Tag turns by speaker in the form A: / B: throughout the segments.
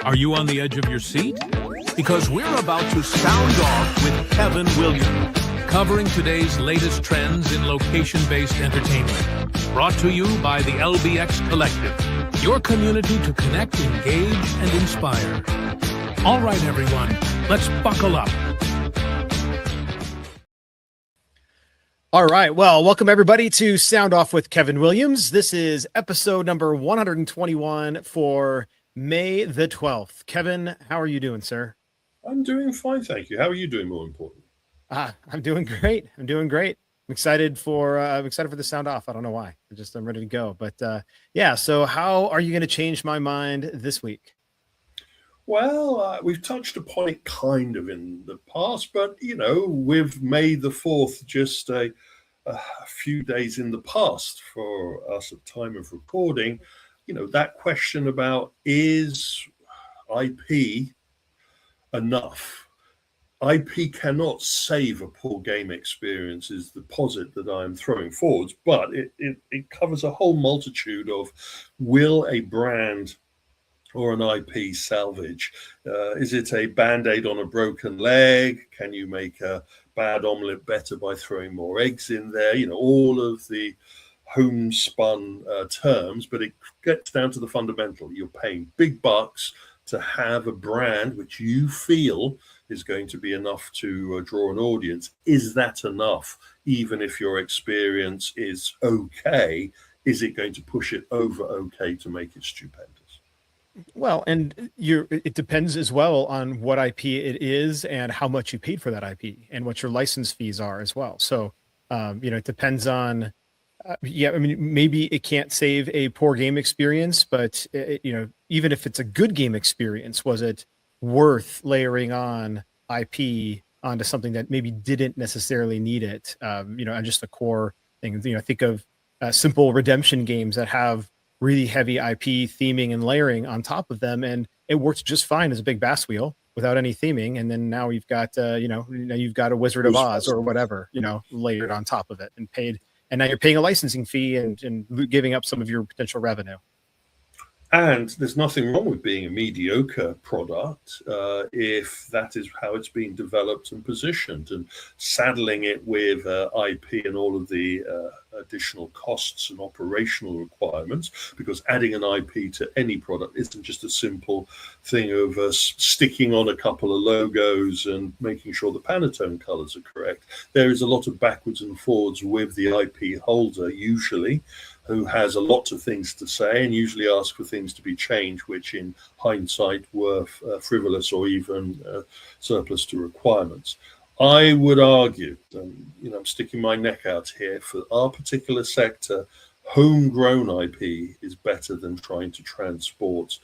A: Are you on the edge of your seat? Because we're about to sound off with Kevin Williams, covering today's latest trends in location-based entertainment. Brought to you by the LBX Collective, your community to connect, engage, and inspire. All right, everyone, let's buckle up.
B: All right. Well, welcome everybody to Sound Off with Kevin Williams. This is episode number 121 for May the 12th. Kevin, how are you doing, sir?
C: I'm doing fine, thank you. How are you doing, more importantly?
B: I'm doing great. I'm excited for the Sound Off. I don't know why. I'm ready to go. But yeah, so how are you going to change my mind this week?
C: Well, we've touched upon it kind of in the past, but, with May the 4th just a few days in the past for us at time of recording, that question about is IP enough? IP cannot save a poor game experience is the posit that I'm throwing forwards, but it covers a whole multitude of will a brand or an IP salvage? Is it a band-aid on a broken leg? Can you make a bad omelette better by throwing more eggs in there? All of the homespun terms, but it gets down to the fundamental. You're paying big bucks to have a brand which you feel is going to be enough to draw an audience. Is that enough? Even if your experience is okay, is it going to push it over okay to make it stupendous?
B: Well, and it depends as well on what IP it is and how much you paid for that IP and what your license fees are as well. So, it depends on, maybe it can't save a poor game experience, but even if it's a good game experience, was it worth layering on IP onto something that maybe didn't necessarily need it? On just the core thing, think of simple redemption games that have really heavy IP theming and layering on top of them, and it works just fine as a big bass wheel without any theming. And then now you've got you've got a Wizard of Oz or whatever layered on top of it and paid, and now you're paying a licensing fee and giving up some of your potential revenue.
C: And there's nothing wrong with being a mediocre product if that is how it's being developed and positioned, and saddling it with IP and all of the additional costs and operational requirements, because adding an IP to any product isn't just a simple thing of sticking on a couple of logos and making sure the Pantone colors are correct. There is a lot of backwards and forwards with the IP holder, usually, who has a lot of things to say and usually ask for things to be changed, which in hindsight were frivolous or even surplus to requirements. I would argue, and I'm sticking my neck out here, for our particular sector, homegrown IP is better than trying to transport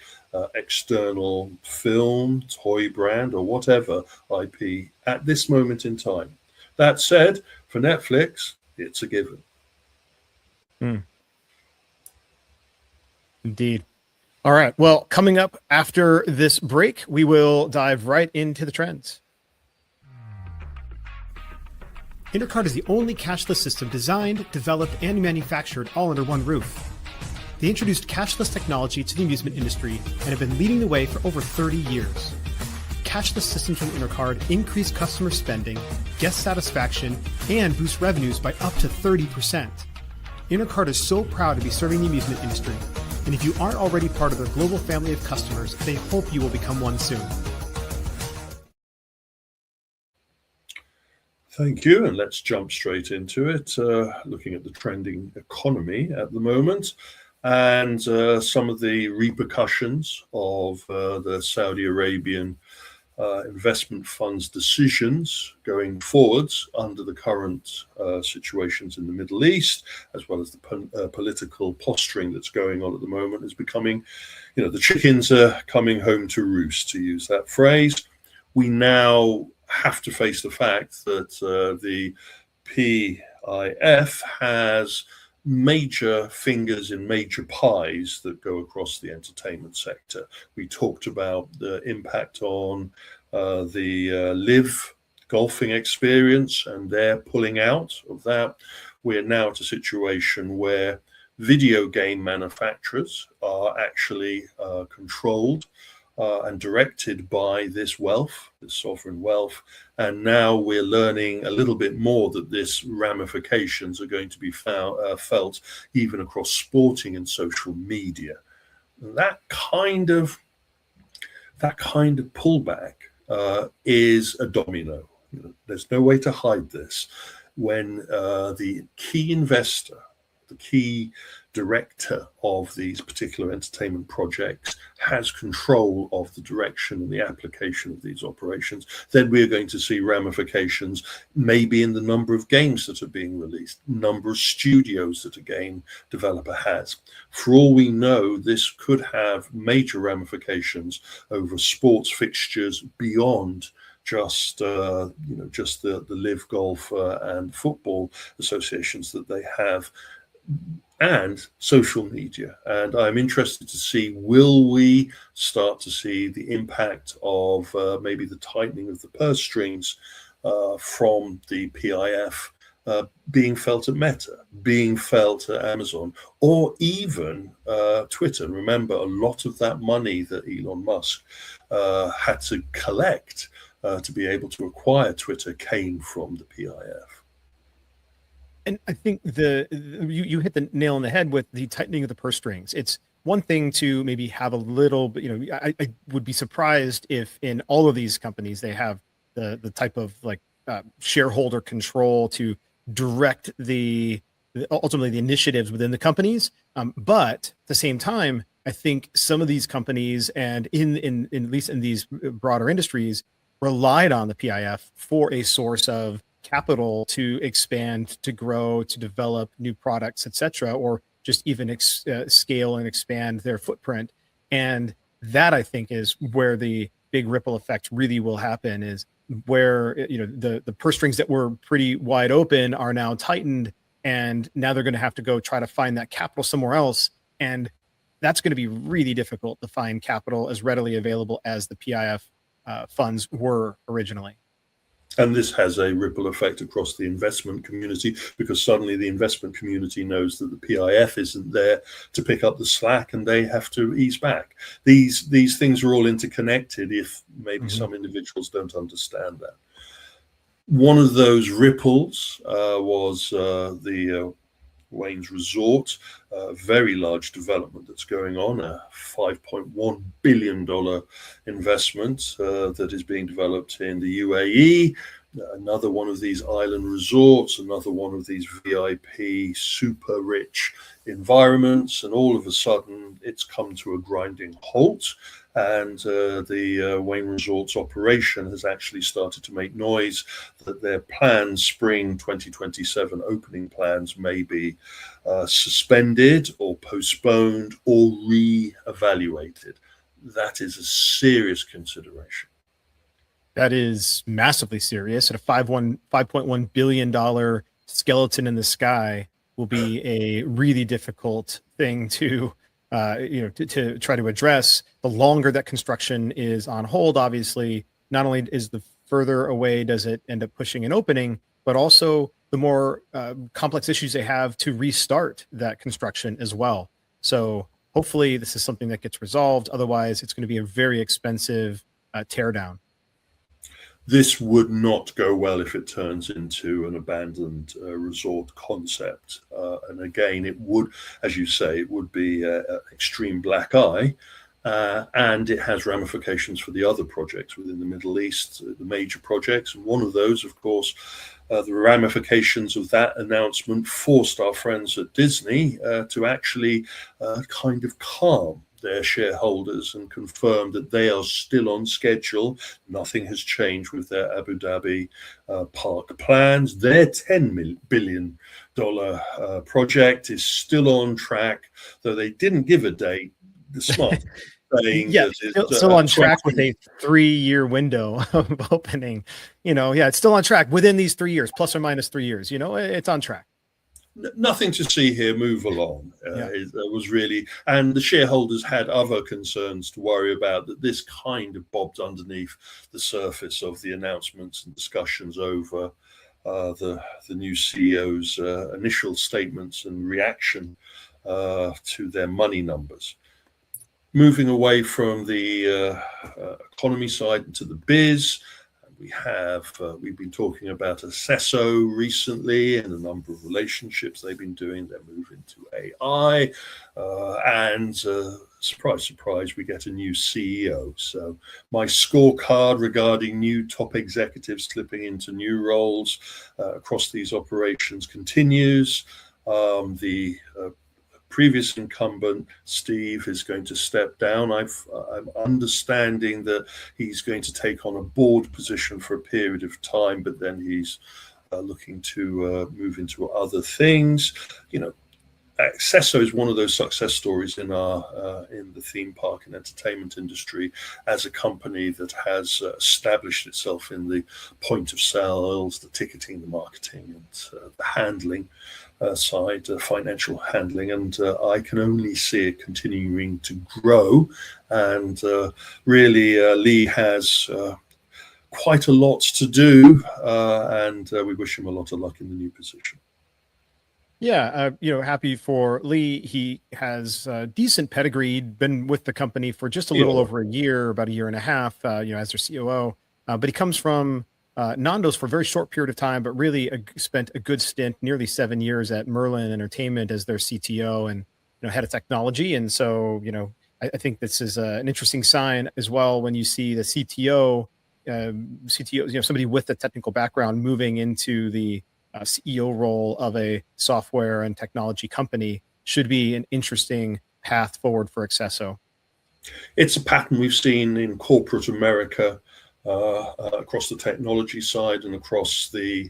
C: external film, toy brand, or whatever IP at this moment in time. That said, for Netflix, it's a given.
B: Indeed. All right. Well, coming up after this break, we will dive right into the trends. Intercard is the only cashless system designed, developed, and manufactured all under one roof. They introduced cashless technology to the amusement industry and have been leading the way for over 30 years. Cashless systems from Intercard increase customer spending, guest satisfaction, and boost revenues by up to 30%. Intercard is so proud to be serving the amusement industry, and if you aren't already part of their global family of customers, they hope you will become one soon.
C: Thank you, and let's jump straight into it, looking at the trending economy at the moment and some of the repercussions of the Saudi Arabian investment funds' decisions going forwards under the current situations in the Middle East, as well as the political posturing that's going on at the moment, is becoming, the chickens are coming home to roost, to use that phrase. We now have to face the fact that the PIF has major fingers in major pies that go across the entertainment sector. We talked about the impact on the live golfing experience and their pulling out of that. We're now at a situation where video game manufacturers are actually controlled and directed by this wealth, this sovereign wealth. And now we're learning a little bit more that this ramifications are going to be felt even across sporting and social media. That kind of pullback is a domino. There's no way to hide this. When the key investor, the key director of these particular entertainment projects has control of the direction and the application of these operations, then we're going to see ramifications maybe in the number of games that are being released, number of studios that a game developer has. For all we know, this could have major ramifications over sports fixtures beyond just the live golf and football associations that they have, and social media. And I'm interested to see, will we start to see the impact of maybe the tightening of the purse strings from the PIF being felt at Meta, being felt at Amazon, or even Twitter. Remember, a lot of that money that Elon Musk had to collect to be able to acquire Twitter came from the PIF.
B: And I think you hit the nail on the head with the tightening of the purse strings. It's one thing to maybe have a little, but I would be surprised if in all of these companies they have the type of shareholder control to direct ultimately the initiatives within the companies. But at the same time, I think some of these companies, and in at least in these broader industries, relied on the PIF for a source of capital to expand, to grow, to develop new products, etc., or just even scale and expand their footprint. And that, I think, is where the big ripple effect really will happen, is where the purse strings that were pretty wide open are now tightened, and now they're going to have to go try to find that capital somewhere else. And that's going to be really difficult to find capital as readily available as the PIF funds were originally.
C: And this has a ripple effect across the investment community, because suddenly the investment community knows that the PIF isn't there to pick up the slack, and they have to ease back. These things are all interconnected if maybe some individuals don't understand that. One of those ripples was the Wayne's Resort, a very large development that's going on, a $5.1 billion investment that is being developed in the UAE. Another one of these island resorts, another one of these VIP super rich environments, and all of a sudden it's come to a grinding halt. And the Wayne Resorts operation has actually started to make noise that their plans, spring 2027 opening plans, may be suspended or postponed or re-evaluated. That is a serious consideration.
B: That is massively serious. At a $5.1 billion skeleton in the sky will be a really difficult thing to try to address. The longer that construction is on hold, obviously, not only is the further away does it end up pushing an opening, but also the more complex issues they have to restart that construction as well. So hopefully this is something that gets resolved. Otherwise, it's going to be a very expensive teardown.
C: This would not go well if it turns into an abandoned resort concept. And again, it would, as you say, it would be an extreme black eye. And it has ramifications for the other projects within the Middle East, the major projects. And one of those, of course, the ramifications of that announcement forced our friends at Disney to actually kind of calm their shareholders and confirm that they are still on schedule. Nothing has changed with their Abu Dhabi park plans. Their $10 billion project is still on track, though they didn't give a date. The smart saying
B: yeah,
C: that
B: still on track with a 3-year window of opening. It's still on track within these 3 years, plus or minus 3 years. It's on track.
C: Nothing to see here. Move along. It was really, and the shareholders had other concerns to worry about, that this kind of bobbed underneath the surface of the announcements and discussions over the new CEO's initial statements and reaction to their money numbers. Moving away from the economy side into the biz, we've been talking about Accesso recently and a number of relationships they've been doing. They're moving to AI, and surprise, surprise, we get a new CEO. So my scorecard regarding new top executives slipping into new roles across these operations continues. The previous incumbent, Steve, is going to step down. I'm understanding that he's going to take on a board position for a period of time, but then he's looking to move into other things. Accesso is one of those success stories in the theme park and entertainment industry as a company that has established itself in the point of sales, the ticketing, the marketing, and the handling side, financial handling, and I can only see it continuing to grow. And really, Lee has quite a lot to do, and we wish him a lot of luck in the new position.
B: Yeah, happy for Lee. He has decent pedigree, been with the company for just a little over a year, about a year and a half, as their COO. But he comes from Nando's for a very short period of time, but really spent a good stint, nearly 7 years at Merlin Entertainment as their CTO and head of technology. And so, I think this is an interesting sign as well when you see the CTO, somebody with a technical background moving into the CEO role of a software and technology company should be an interesting path forward for Accesso.
C: It's a pattern we've seen in corporate America across the technology side and across the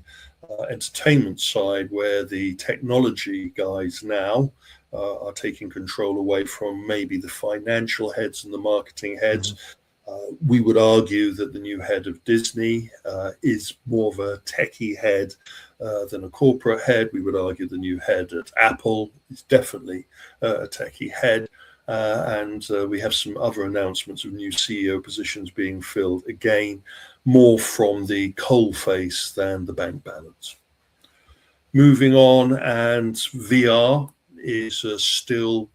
C: entertainment side, where the technology guys now are taking control away from maybe the financial heads and the marketing heads. Mm-hmm. We would argue that the new head of Disney is more of a techie head than a corporate head. We would argue the new head at Apple is definitely a techie head. And we have some other announcements of new CEO positions being filled, again, more from the coalface than the bank balance. Moving on, and VR is still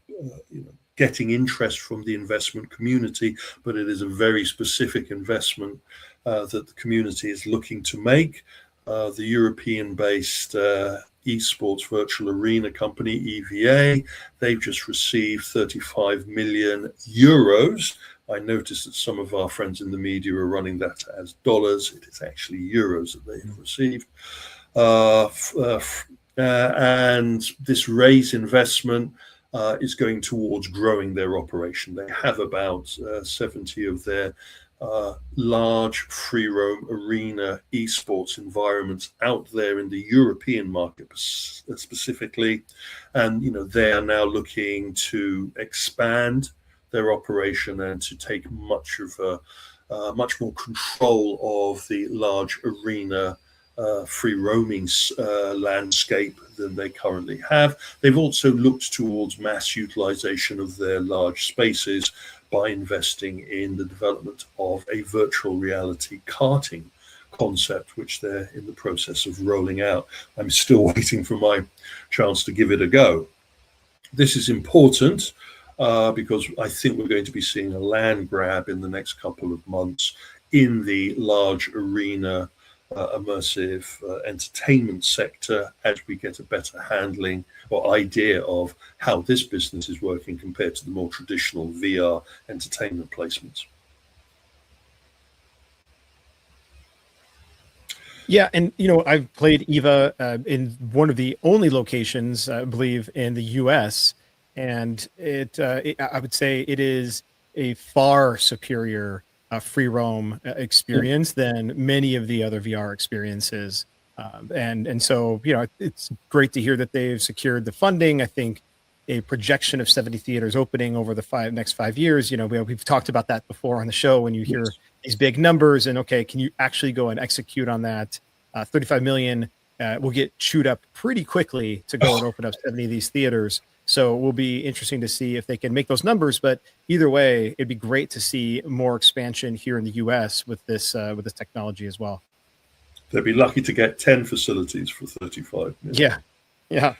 C: getting interest from the investment community, but it is a very specific investment that the community is looking to make. The European-based esports virtual arena company, EVA, they've just received 35 million euros. I noticed that some of our friends in the media are running that as dollars. It is actually euros that they have received. And this raise investment is going towards growing their operation. They have about 70 of their large free roam arena esports environments out there in the European market specifically. And, they are now looking to expand their operation and to take much more control of the large arena free roaming landscape than they currently have. They've also looked towards mass utilization of their large spaces by investing in the development of a virtual reality karting concept, which they're in the process of rolling out. I'm still waiting for my chance to give it a go. This is important because I think we're going to be seeing a land grab in the next couple of months in the large arena immersive entertainment sector as we get a better handling or idea of how this business is working compared to the more traditional VR entertainment placements.
B: Yeah, and I've played EVA in one of the only locations, I believe, in the US, and I would say it is a far superior free roam experience than many of the other VR experiences. And so, it's great to hear that they've secured the funding. I think a projection of 70 theaters opening over the next 5 years, we've talked about that before on the show when you hear these big numbers and, okay, can you actually go and execute on that? 35 million will get chewed up pretty quickly to go and open up 70 of these theaters. So it will be interesting to see if they can make those numbers. But either way, it'd be great to see more expansion here in the U.S. with this technology as well.
C: They'd be lucky to get 10 facilities for 35 million.
B: Yeah.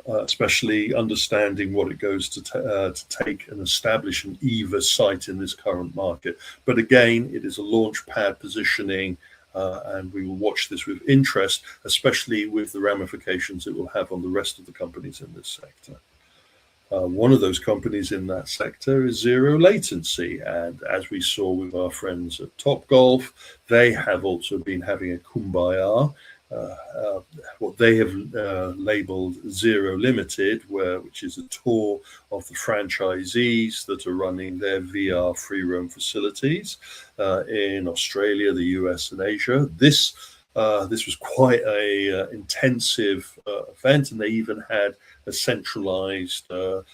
C: especially understanding what it goes to take and establish an EVA site in this current market. But again, it is a launch pad positioning, and we will watch this with interest, especially with the ramifications it will have on the rest of the companies in this sector. One of those companies in that sector is Zero Latency, and as we saw with our friends at Topgolf, they have also been having a kumbaya, what they have labeled Zero Limited, which is a tour of the franchisees that are running their VR free roam facilities in Australia, the US, and Asia. This was quite a intensive event, and they even had a centralized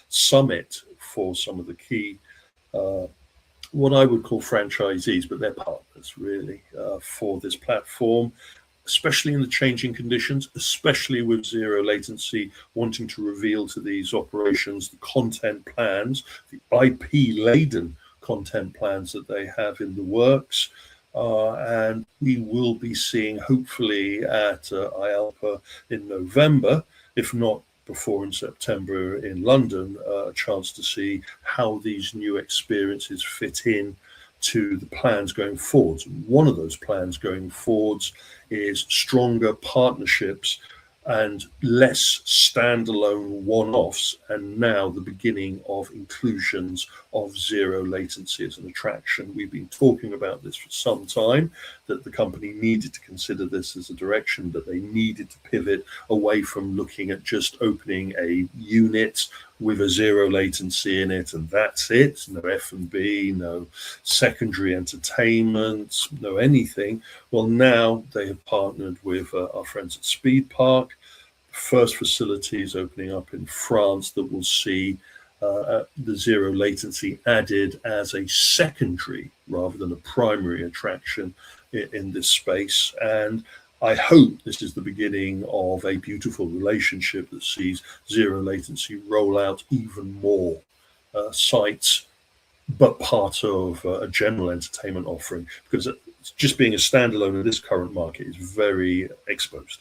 C: summit for some of the key, what I would call franchisees, but they're partners really for this platform, especially in the changing conditions, especially with Zero Latency wanting to reveal to these operations the content plans, the IP-laden content plans that they have in the works. And we will be seeing, hopefully, at IALPA in November, if not before in September in London, a chance to see how these new experiences fit in to the plans going forwards. One of those plans going forwards is stronger partnerships and less standalone one-offs, and now the beginning of inclusions of Zero Latency as an attraction. We've been talking about this for some time, that the company needed to consider this as a direction, that they needed to pivot away from looking at just opening a unit with a Zero Latency in it, and that's it. No F&B, no secondary entertainment, no anything. Well, now they have partnered with our friends at Speed Park. First facilities opening up in France that will see the Zero Latency added as a secondary rather than a primary attraction in this space. And I hope this is the beginning of a beautiful relationship that sees Zero Latency roll out even more sites, but part of a general entertainment offering, because just being a standalone in this current market is very exposed.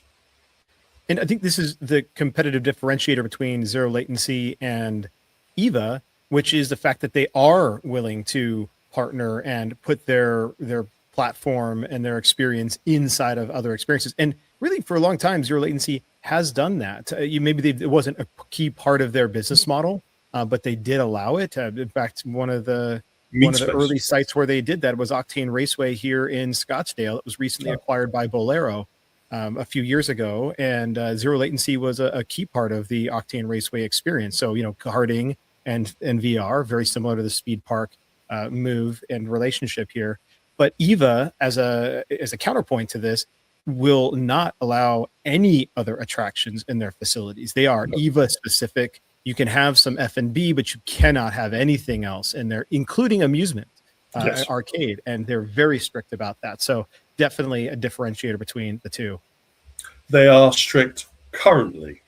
B: And I think this is the competitive differentiator between Zero Latency and EVA, which is the fact that they are willing to partner and put their platform and their experience inside of other experiences. And really, for a long time, Zero Latency has done that. It wasn't a key part of their business model, but they did allow it. In fact, one of the early sites where they did that was Octane Raceway here in Scottsdale. It was recently acquired by Bolero a few years ago, and Zero Latency was a key part of the Octane Raceway experience. So, karting and VR, very similar to the Speed Park move and relationship here. But EVA, as a counterpoint to this, will not allow any other attractions in their facilities. They are EVA specific. You can have some F&B, but you cannot have anything else in there, including amusement, arcade, and they're very strict about that. So definitely a differentiator between the two.
C: They are strict currently.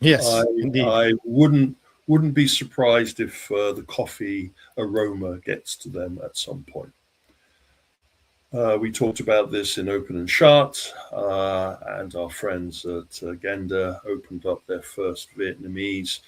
B: Yes, indeed.
C: I wouldn't be surprised if the coffee aroma gets to them at some point. We talked about this in Open and Shut, and our friends at Genda opened up their first Vietnamese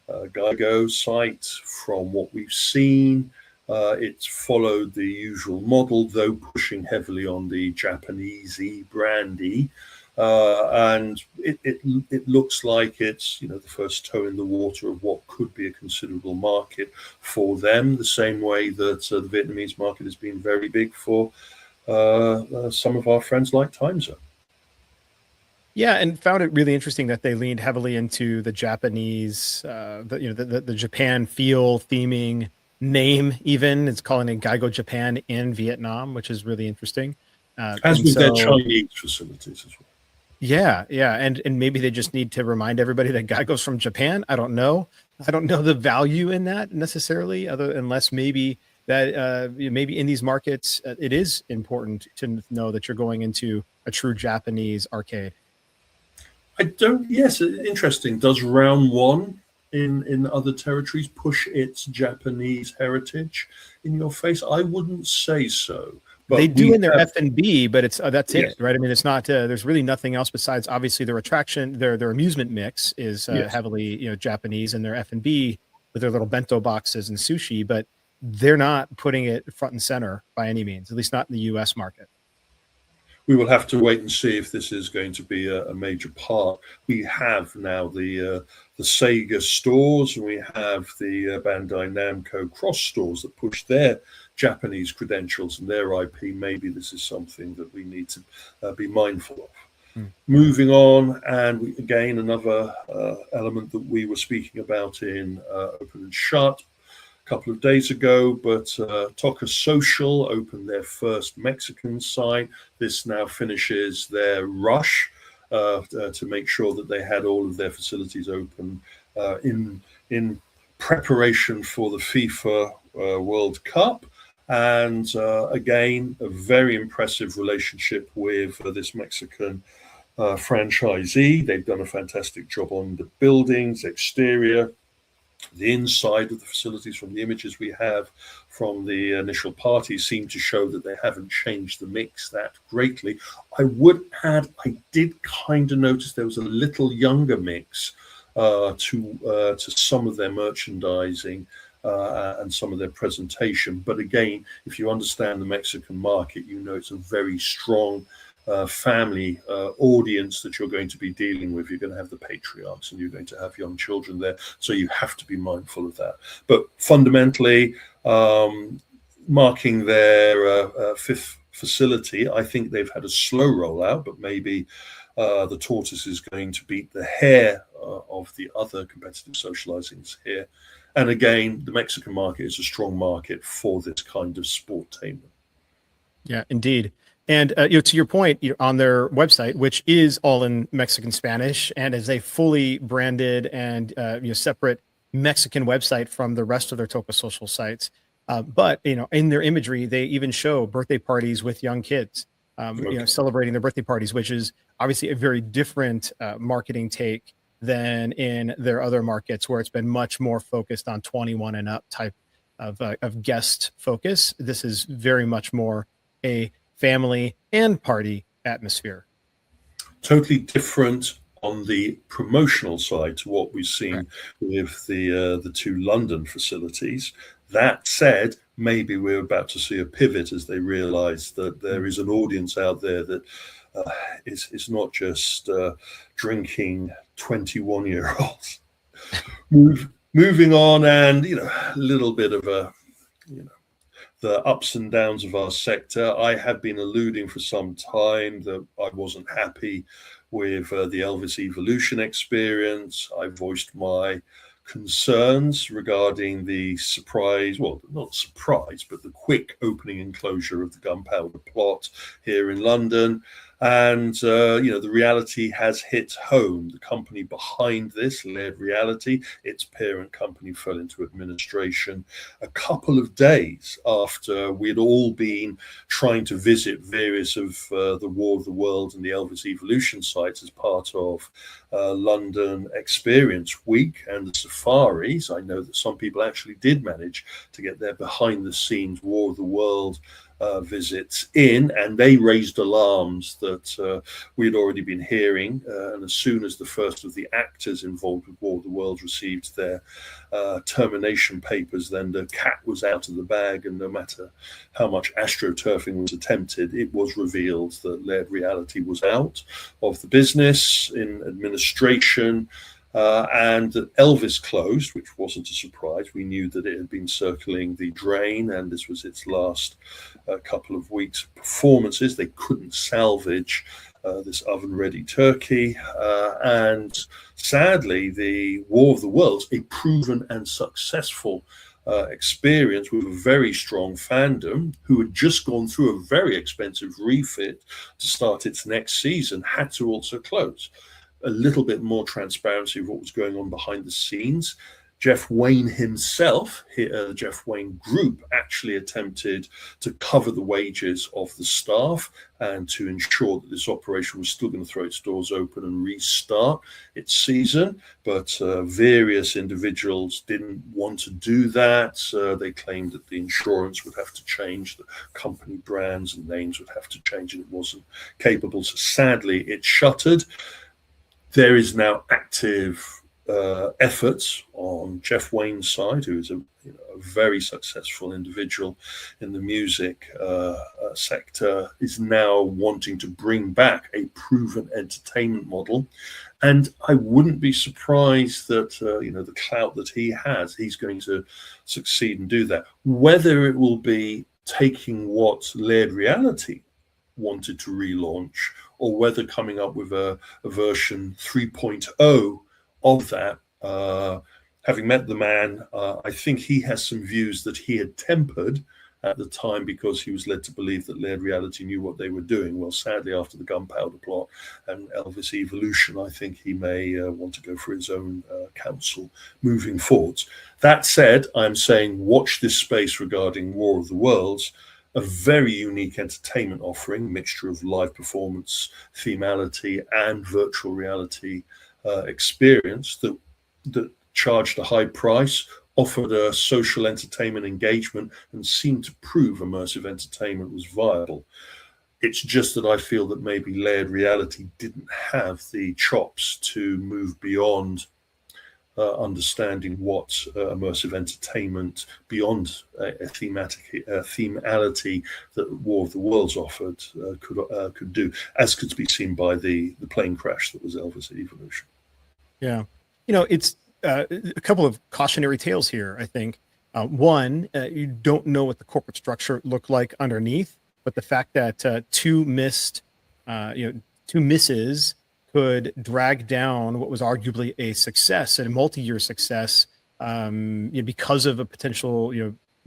C: Geigo site. From what we've seen, it's followed the usual model, though pushing heavily on the Japanesey brandy, and it looks like it's the first toe in the water of what could be a considerable market for them, the same way that the Vietnamese market has been very big for some of our friends like Time Zone.
B: Yeah, and found it really interesting that they leaned heavily into the Japanese, the Japan feel, theming, name. Even it's calling it Geigo Japan in Vietnam, which is really interesting.
C: As with their Chinese facilities as well.
B: Yeah, and maybe they just need to remind everybody that Geigo's from Japan. I don't know the value in that necessarily, unless maybe that maybe in these markets it is important to know that you're going into a true Japanese arcade.
C: Yes, interesting. Does round one in other territories push its Japanese heritage in your face? I wouldn't say so.
B: They
C: But
B: do
C: we
B: in their
C: have,
B: F&B, but it's that's
C: yes,
B: it, right? I mean, it's not. There's really nothing else besides obviously their attraction. Their amusement mix is
C: yes.
B: heavily Japanese, and their F&B with their little bento boxes and sushi, but they're not putting it front and center by any means. At least not in the U.S. market.
C: We will have to wait and see if this is going to be a major part. We have now the Sega stores, and we have the Bandai Namco cross stores that push their Japanese credentials and their IP. Maybe this is something that we need to be mindful of. Moving on, and again, another element that we were speaking about in Open and Shut couple of days ago, but Toca Social opened their first Mexican site. This now finishes their rush to make sure that they had all of their facilities open in preparation for the FIFA World Cup. And again, a very impressive relationship with this Mexican franchisee. They've done a fantastic job on the buildings, exterior, the inside of the facilities. From the images we have from the initial parties seem to show that they haven't changed the mix that greatly. I would add, I did kind of notice there was a little younger mix to some of their merchandising and some of their presentation. But again, if you understand the Mexican market, you know it's a very strong family audience that you're going to be dealing with. You're going to have the patriarchs and you're going to have young children there, so you have to be mindful of that. But fundamentally, marking their fifth facility, I think they've had a slow rollout, but maybe the tortoise is going to beat the hare of the other competitive socializings here. And again, the Mexican market is a strong market for this kind of sportainment.
B: Yeah, indeed. And to your point, on their website, which is all in Mexican Spanish and is a fully branded and separate Mexican website from the rest of their Toca Social sites. But in their imagery, they even show birthday parties with young kids, celebrating their birthday parties, which is obviously a very different marketing take than in their other markets, where it's been much more focused on 21 and up type of guest focus. This is very much more a family and party atmosphere.
C: Totally different on the promotional side to what we've seen with the two London facilities. That said, maybe we're about to see a pivot as they realize that there is an audience out there that is not just drinking 21-year-olds. Moving on, and a little bit of a the ups and downs of our sector. I have been alluding for some time that I wasn't happy with the Elvis Evolution experience. I voiced my concerns regarding the surprise, well, not surprise, but the quick opening and closure of the Gunpowder Plot here in London. And, the reality has hit home. The company behind this, Laird Reality, its parent company, fell into administration a couple of days after we'd all been trying to visit various of the War of the Worlds and the Elvis Evolution sites as part of London Experience Week and the safaris. I know that some people actually did manage to get their behind-the-scenes War of the World visits in, and they raised alarms that we had already been hearing. And as soon as the first of the actors involved with War of the Worlds received their termination papers, then the cat was out of the bag, and no matter how much astroturfing was attempted, it was revealed that Laird Reality was out of the business in administration. And that Elvis closed, which wasn't a surprise. We knew that it had been circling the drain, and this was its last couple of weeks of performances. They couldn't salvage this oven-ready turkey. And sadly, the War of the Worlds, a proven and successful experience with a very strong fandom, who had just gone through a very expensive refit to start its next season, had to also close. A little bit more transparency of what was going on behind the scenes Jeff Wayne himself, the Jeff Wayne Group, actually attempted to cover the wages of the staff and to ensure that this operation was still going to throw its doors open and restart its season. But various individuals didn't want to do that. They claimed that the insurance would have to change, the company brands and names would have to change, and it wasn't capable. So sadly, it shuttered. There is now active efforts on Jeff Wayne's side, who is a very successful individual in the music sector, is now wanting to bring back a proven entertainment model. And I wouldn't be surprised that the clout that he has, he's going to succeed and do that. Whether it will be taking what Laird Reality wanted to relaunch, or whether coming up with a version 3.0 of that. Having met the man, I think he has some views that he had tempered at the time because he was led to believe that Laird Reality knew what they were doing. Well, sadly, after the Gunpowder Plot and Elvis Evolution, I think he may want to go for his own counsel moving forwards. That said, I'm saying watch this space regarding War of the Worlds, a very unique entertainment offering, mixture of live performance, themality, and virtual reality experience that charged a high price, offered a social entertainment engagement, and seemed to prove immersive entertainment was viable. It's just that I feel that maybe Laird Reality didn't have the chops to move beyond understanding what immersive entertainment beyond a themality that War of the Worlds offered could do, as could be seen by the plane crash that was Elvis Evolution.
B: Yeah, it's a couple of cautionary tales here, I think. One, you don't know what the corporate structure looked like underneath, but the fact that two misses could drag down what was arguably a success and a multi-year success because of a potential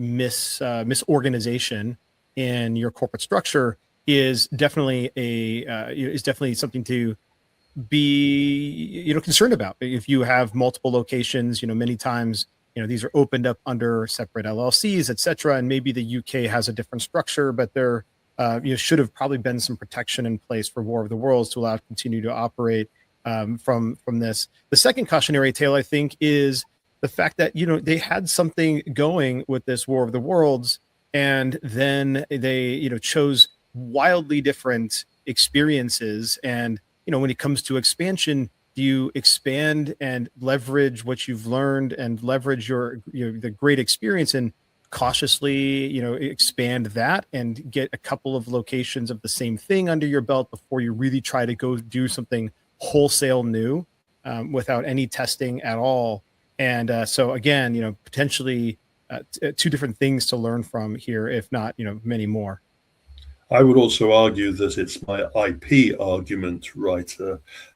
B: misorganization in your corporate structure is definitely something to be concerned about. If you have multiple locations, many times these are opened up under separate LLCs, etc., and maybe the UK has a different structure, but there should have probably been some protection in place for War of the Worlds to allow it to continue to operate from this. The second cautionary tale, I think, is the fact that they had something going with this War of the Worlds, and then they chose wildly different experiences. And when it comes to expansion, do you expand and leverage what you've learned and leverage your the great experience and cautiously expand that and get a couple of locations of the same thing under your belt before you really try to go do something wholesale new without any testing at all? And so again, potentially two different things to learn from here, if not many more.
C: I would also argue that it's my IP argument right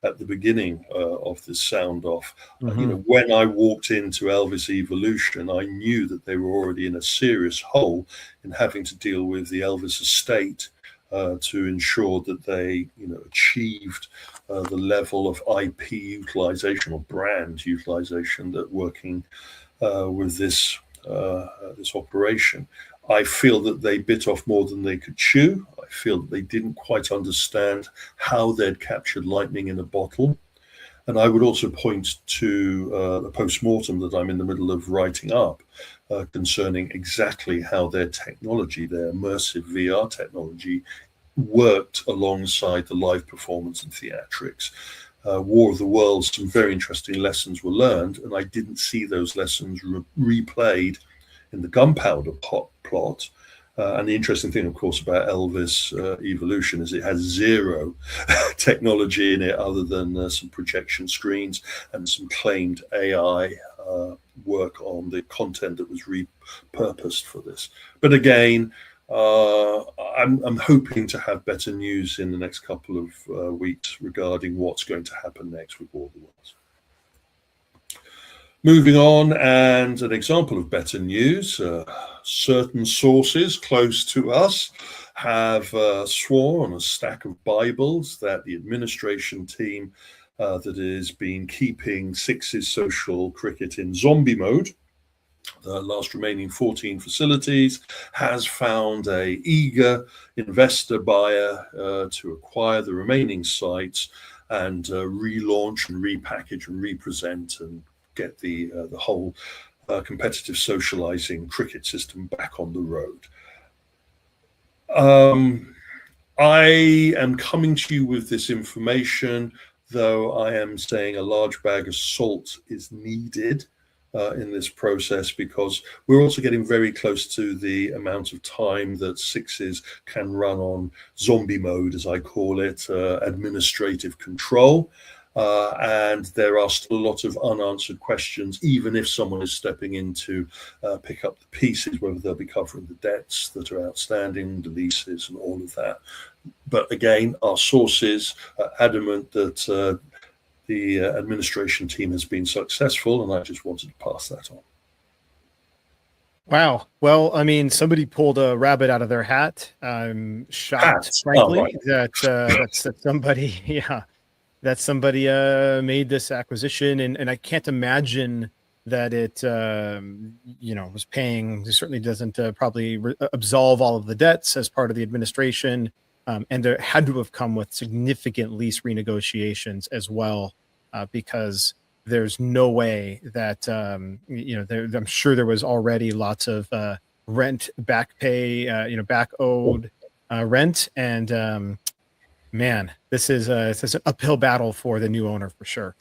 C: at the beginning of this sound off.
B: Mm-hmm.
C: When I walked into Elvis Evolution, I knew that they were already in a serious hole in having to deal with the Elvis estate to ensure that they achieved the level of IP utilization or brand utilization that working with this operation. I feel that they bit off more than they could chew. I feel that they didn't quite understand how they'd captured lightning in a bottle. And I would also point to a post-mortem that I'm in the middle of writing up concerning exactly how their technology, their immersive VR technology, worked alongside the live performance and theatrics. War of the Worlds, some very interesting lessons were learned, and I didn't see those lessons replayed in the Gunpowder Plot. And the interesting thing, of course, about Elvis Evolution is it has zero technology in it other than some projection screens and some claimed AI work on the content that was repurposed for this. But again, I'm hoping to have better news in the next couple of weeks regarding what's going to happen next with War of the Worlds. Moving on, and an example of better news, certain sources close to us have sworn on a stack of Bibles that the administration team that has been keeping Six's social cricket in zombie mode. The last remaining 14 facilities has found a eager investor buyer to acquire the remaining sites and relaunch and repackage and represent and get the whole competitive socializing cricket system back on the road. I am coming to you with this information, though I am saying a large bag of salt is needed in this process, because we're also getting very close to the amount of time that Sixes can run on zombie mode, as I call it, administrative control. And there are still a lot of unanswered questions, even if someone is stepping in to pick up the pieces, whether they'll be covering the debts that are outstanding, the leases and all of that. But again, our sources are adamant that the administration team has been successful, and I just wanted to pass that on.
B: Wow. Well, I mean, somebody pulled a rabbit out of their hat. I'm shocked, frankly, that somebody, that somebody made this acquisition, and I can't imagine that it, was paying. It certainly doesn't probably absolve all of the debts as part of the administration, and there had to have come with significant lease renegotiations as well, because there's no way that I'm sure there was already lots of rent back pay, back owed rent, and man, this is an uphill battle for the new owner for sure.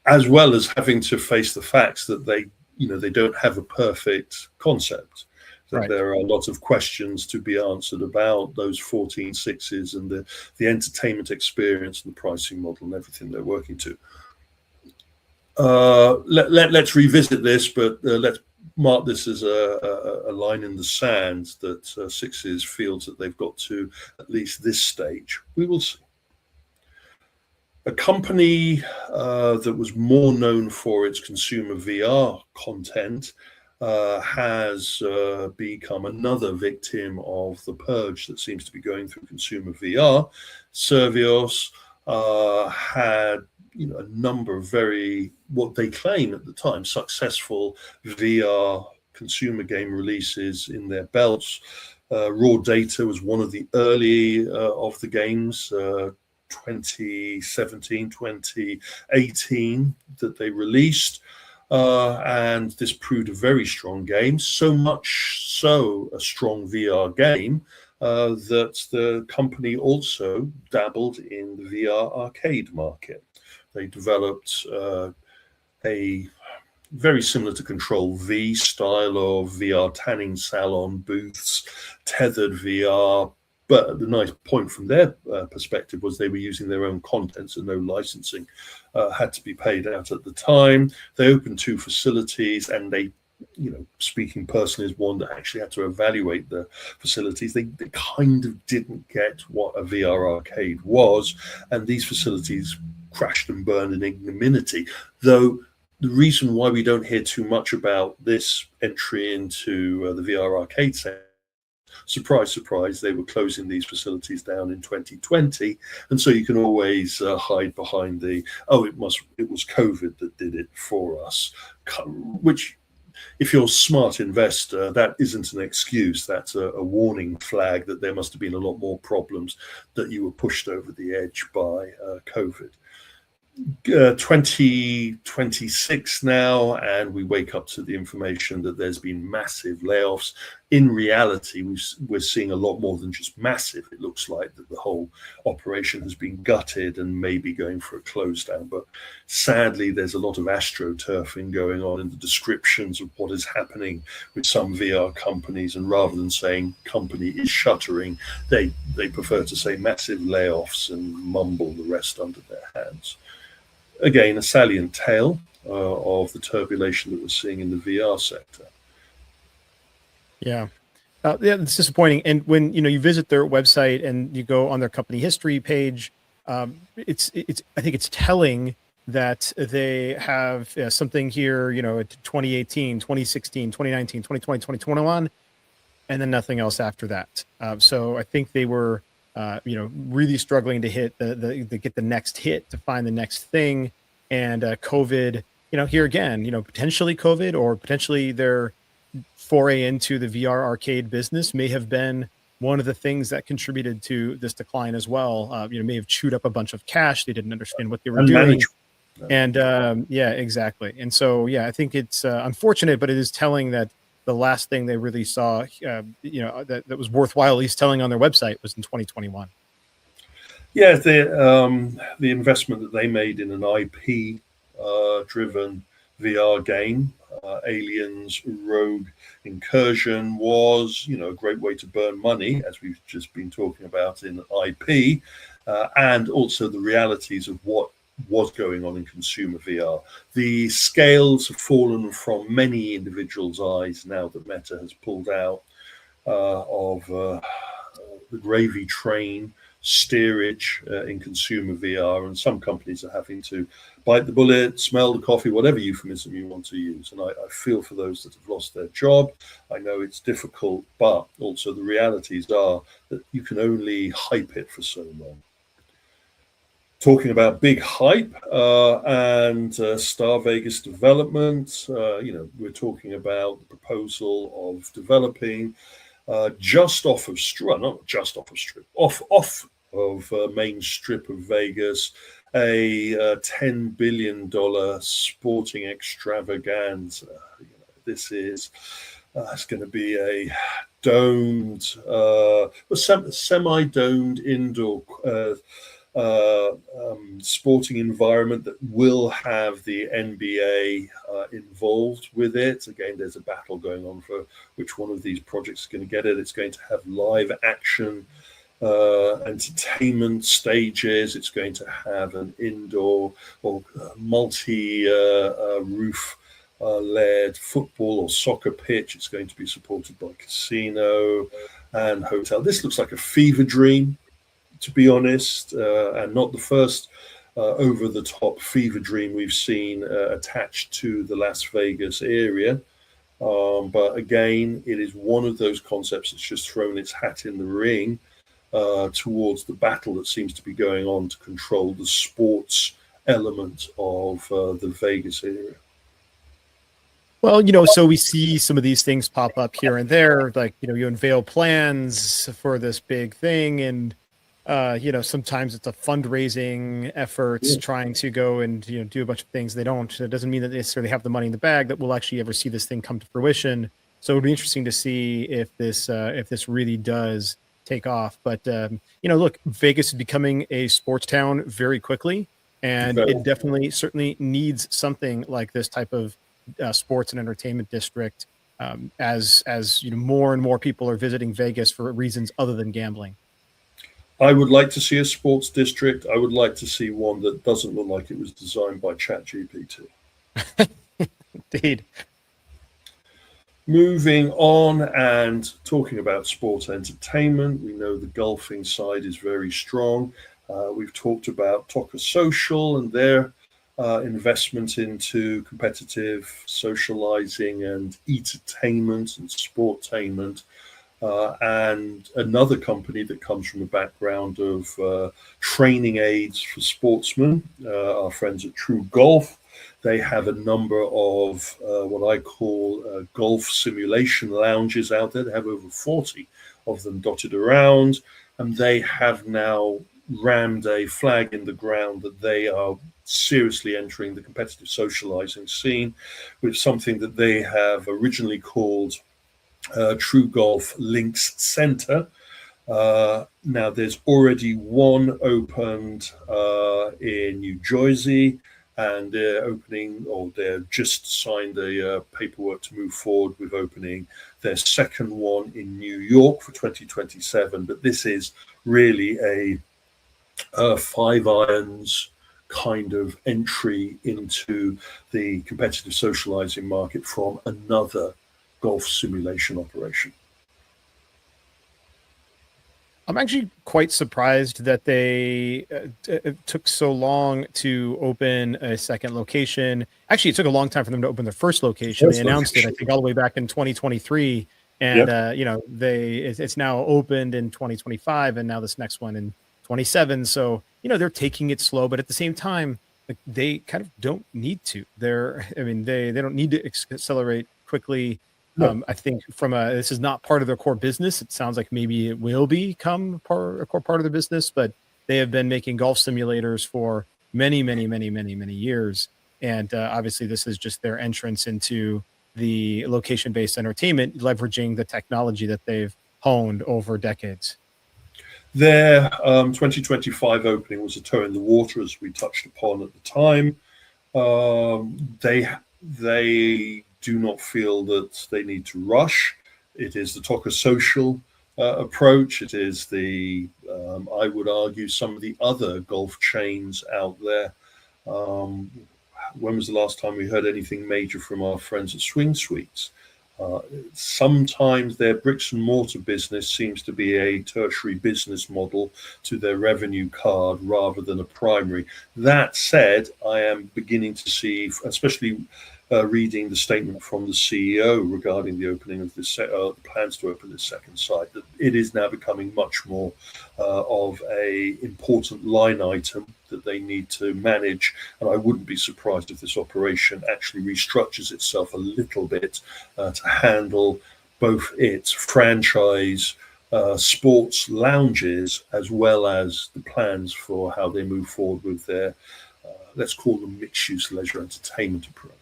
C: As well as having to face the facts that they don't have a perfect concept. That right. There are a lot of questions to be answered about those 14 Sixes and the entertainment experience and the pricing model and everything they're working to. Let's revisit this, but let's mark this as a line in the sand that Sixes feels that they've got to at least this stage. We will see. A company that was more known for its consumer VR content has become another victim of the purge that seems to be going through consumer VR. Servios had a number of what they claim at the time, successful VR consumer game releases in their belts. Raw Data was one of the early of the games, 2017, 2018 that they released. And this proved a very strong game, so much so a strong VR game that the company also dabbled in the VR arcade market. They developed a very similar to Control V style of VR tanning salon booths, tethered VR. But the nice point from their perspective was they were using their own content, so no licensing had to be paid out at the time. They opened 2 facilities, and they, speaking personally as one that actually had to evaluate the facilities, they kind of didn't get what a VR arcade was, and these facilities crashed and burned in ignominy. Though the reason why we don't hear too much about this entry into the VR arcade sector, surprise, surprise, they were closing these facilities down in 2020. And so you can always hide behind it was COVID that did it for us, which, if you're a smart investor, that isn't an excuse. That's a warning flag that there must have been a lot more problems, that you were pushed over the edge by COVID. 2026 now, and we wake up to the information that there's been massive layoffs. In reality, we're seeing a lot more than just massive. It looks like that the whole operation has been gutted and maybe going for a close down. But sadly, there's a lot of astroturfing going on in the descriptions of what is happening with some VR companies. And rather than saying company is shuttering, they prefer to say massive layoffs and mumble the rest under their hands. Again, a salient tale of the turbulation that we're seeing in the VR sector.
B: Yeah, it's disappointing. And when you visit their website and you go on their company history page, it's I think it's telling that they have something here, 2018, 2016, 2019, 2020, 2021, and then nothing else after that. So I think they were really struggling to hit the get the next hit, to find the next thing. And COVID, here again, potentially COVID, or potentially their foray into the VR arcade business may have been one of the things that contributed to this decline as well. May have chewed up a bunch of cash. They didn't understand what they were doing. And yeah, exactly. And so, yeah, I think it's unfortunate, but it is telling that the last thing they really saw, that was worthwhile, at least telling on their website, was in 2021.
C: Yeah, the investment that they made in an IP driven VR game, Aliens Rogue Incursion, was a great way to burn money, as we've just been talking about in IP, and also the realities of what was going on in consumer VR. The scales have fallen from many individuals' eyes now that Meta has pulled out of the gravy train steerage in consumer VR, and some companies are having to bite the bullet, smell the coffee, whatever euphemism you want to use. And I feel for those that have lost their job. I know it's difficult, but also the realities are that you can only hype it for so long. Talking about big hype and Star Vegas development, we're talking about the proposal of developing just off of Strip, not just off of Strip, off of main strip of Vegas, a $10 billion sporting extravaganza. This is it's going to be a domed, semi-domed indoor sporting environment that will have the NBA involved with it. Again, there's a battle going on for which one of these projects is going to get it. It's going to have live action entertainment stages. It's going to have an indoor or multi-roof led football or soccer pitch. It's going to be supported by casino and hotel. This looks like a fever dream, to be honest, and not the first over-the-top fever dream we've seen attached to the Las Vegas area. But again, it is one of those concepts that's just thrown its hat in the ring towards the battle that seems to be going on to control the sports element of the Vegas area.
B: Well, so we see some of these things pop up here and there, like, you unveil plans for this big thing, and sometimes it's a fundraising efforts trying to go and do a bunch of things. It doesn't mean that they necessarily have the money in the bag that we'll actually ever see this thing come to fruition. So it'll be interesting to see if this really does take off. But look, Vegas is becoming a sports town very quickly, and it definitely certainly needs something like this type of sports and entertainment district, as more and more people are visiting Vegas for reasons other than gambling.
C: I would like to see a sports district. I would like to see one that doesn't look like it was designed by ChatGPT.
B: Indeed.
C: Moving on and talking about sports entertainment, we know the golfing side is very strong. We've talked about Toca Social and their investment into competitive socializing and entertainment and sportainment. And another company that comes from the background of training aids for sportsmen, our friends at True Golf. They have a number of what I call golf simulation lounges out there. They have over 40 of them dotted around, and they have now rammed a flag in the ground that they are seriously entering the competitive socializing scene with something that they have originally called True Golf Links Center. Now there's already one opened in New Jersey, and they're just signed the paperwork to move forward with opening their second one in New York for 2027. But this is really a five irons kind of entry into the competitive socializing market from another golf simulation operation.
B: I'm actually quite surprised that they took so long to open a second location. Actually, it took a long time for them to open their first location. They announced it, I think, all the way back in 2023. And it's now opened in 2025, and now this next one in 27. So they're taking it slow, but at the same time, like, they kind of don't need to. They don't need to accelerate quickly.
C: No.
B: I think this is not part of their core business. It sounds like maybe it will become a core part of their business, but they have been making golf simulators for many, many, many, many, many years. And obviously, this is just their entrance into the location-based entertainment, leveraging the technology that they've honed over decades.
C: Their 2025 opening was a toe in the water, as we touched upon at the time. They do not feel that they need to rush. It is the Toca Social approach. It is I would argue, some of the other golf chains out there. When was the last time we heard anything major from our friends at Swing Suites? Sometimes their bricks and mortar business seems to be a tertiary business model to their revenue card rather than a primary. That said, I am beginning to see, especially reading the statement from the CEO regarding the opening of this plans to open this second site, that it is now becoming much more of a important line item that they need to manage. And I wouldn't be surprised if this operation actually restructures itself a little bit to handle both its franchise sports lounges, as well as the plans for how they move forward with their let's call them mixed-use leisure entertainment approach.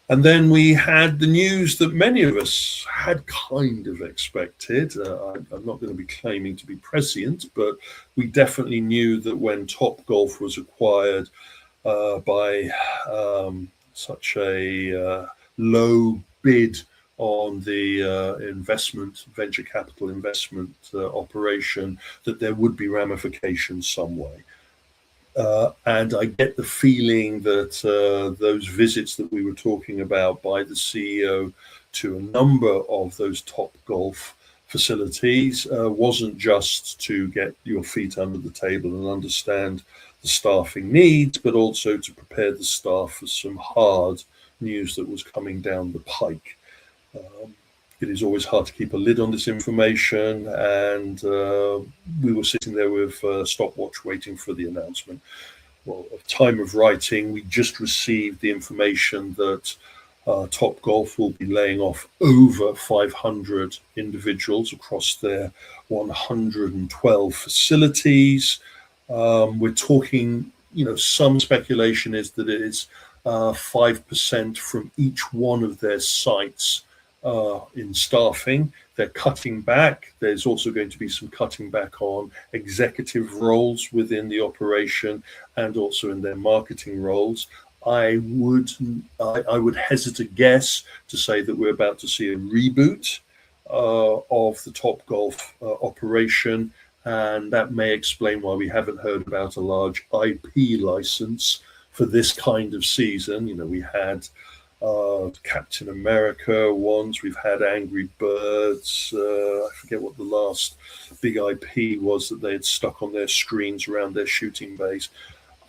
C: And then we had the news that many of us had kind of expected. I'm not going to be claiming to be prescient, but we definitely knew that when Topgolf was acquired by such a low bid on the venture capital investment operation, that there would be ramifications some way. And I get the feeling that those visits that we were talking about by the CEO to a number of those Topgolf facilities wasn't just to get your feet under the table and understand the staffing needs, but also to prepare the staff for some hard news that was coming down the pike. It is always hard to keep a lid on this information, and we were sitting there with a stopwatch waiting for the announcement. Well, at time of writing, we just received the information that Topgolf will be laying off over 500 individuals across their 112 facilities. We're talking, some speculation is that it is 5% from each one of their sites in staffing. They're cutting back. There's also going to be some cutting back on executive roles within the operation and also in their marketing roles. I would hesitate to guess to say that we're about to see a reboot of the Topgolf operation, and that may explain why we haven't heard about a large IP license for this kind of season. We had Captain America once, we've had Angry Birds, I forget what the last big IP was that they had stuck on their screens around their shooting bays.